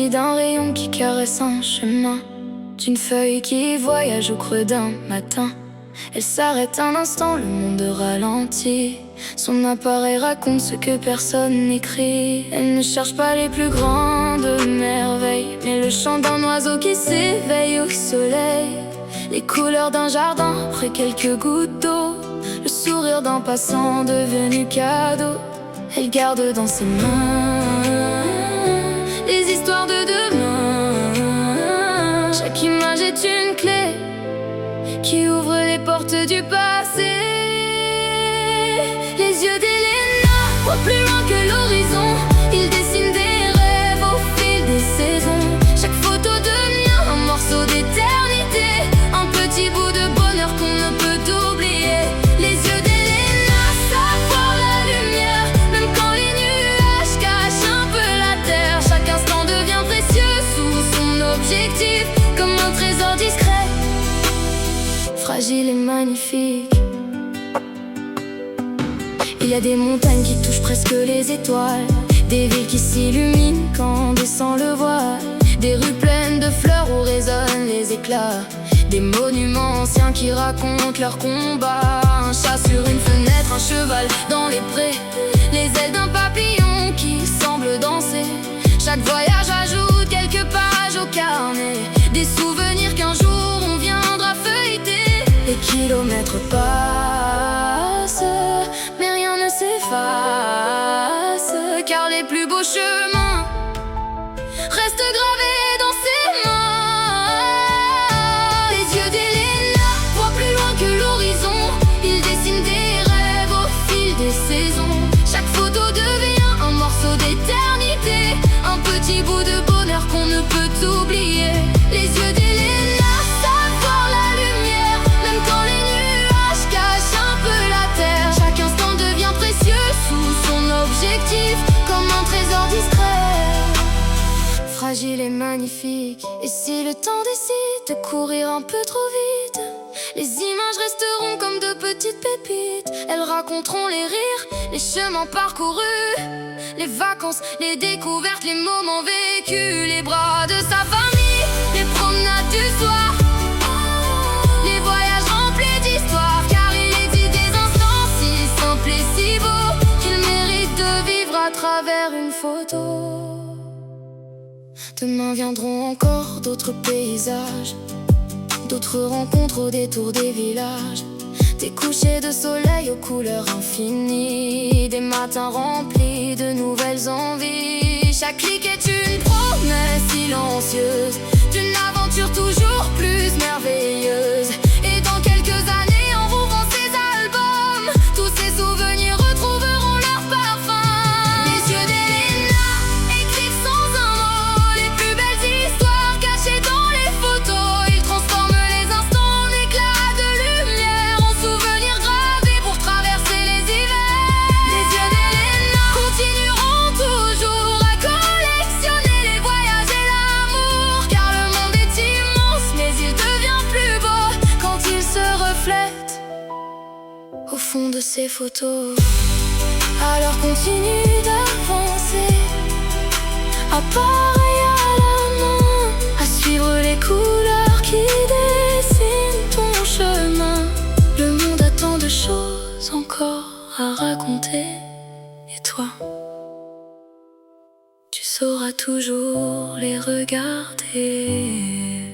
Suivi d'un rayon qui caresse un chemin, d'une feuille qui voyage au creux d'un matin. Elle s'arrête un instant, le monde ralentit. Son appareil raconte ce que personne n'écrit. Elle ne cherche pas les plus grandes merveilles, mais le chant d'un oiseau qui s'éveille au soleil. Les couleurs d'un jardin après quelques gouttes d'eau, le sourire d'un passant devenu cadeau. Elle garde dans ses mains les histoires de demain. Chaque image est une clé qui ouvre les portes du passé. Les yeux d'Elena voient plus loin que l'horizon. Ils dessinent des rêves au fil des saisons. Chaque photo devient un morceau d'éternité, un petit bout de bonheur qu'on ne peut oublier. Les yeux d'Elena savent voir la lumière, même quand les nuages cachent un peu la terre. Chaque instant devient précieux sous son objectif, comme un trésor discret, fragile et magnifique. Il y a des montagnes qui touchent presque les étoiles, des villes qui s'illuminent quand descend le voile, des rues pleines de fleurs où résonnent les éclats, des monuments anciens qui racontent leur combat. Un chat sur une fenêtre, un cheval dans les prés, les ailes d'un papillon qui semble danser. Chaque voyage ajoute quelques pages au carnet, des souvenirs qu'un jour on viendra feuilleter. Les kilomètres passent, mais rien ne s'efface, car les plus beaux chemins restent gravés dans ses mains. Les yeux d'Elena voient plus loin que l'horizon. Ils dessinent des rêves au fil des saisons. Chaque photo devient un morceau d'éternité, un petit bout de bonheur qu'on ne peut oublier. Les yeux d'Elena savent voir la lumière, même quand les nuages cachent un peu la terre. Chaque instant devient précieux sous son objectif, comme un trésor discret, fragile et magnifique. Et si le temps décide de courir un peu trop vite, les images resteront comme de petites pépites. Elles raconteront les rires, les chemins parcourus, les vacances, les découvertes, les moments vécus, les bras de sa famille, les promenades du soir, les voyages remplis d'histoire. Car il existe des instants si simples et si beaux qu'ils méritent de vivre à travers une photo. Demain viendront encore d'autres paysages, d'autres rencontres au détour des villages, des couchers de soleil aux couleurs infinies, des matins remplis de nouvelles envies. Chaque clic est une promesse silencieuse d'une aventure toujours plus merveilleuse. Et dans quelques années, en rouvrant ces albums, tous ces souvenirs retrouveront leur parfum. Les yeux d'Elena écrivent sans un mot les plus belles histoires cachées dans les photos. Ils transforment les instants en éclats de lumière, en souvenirs gravés pour traverser les hivers. Les yeux d'Elena continueront toujours à collectionner les voyages et l'amour, car le monde est immense, mais il devient plus beau quand il se reflète au fond de ces photos. Alors continue d'avancer, appareil à la main, à suivre les couleurs qui dessinent ton chemin. Le monde a tant de choses encore à raconter, et toi, tu sauras toujours les regarder.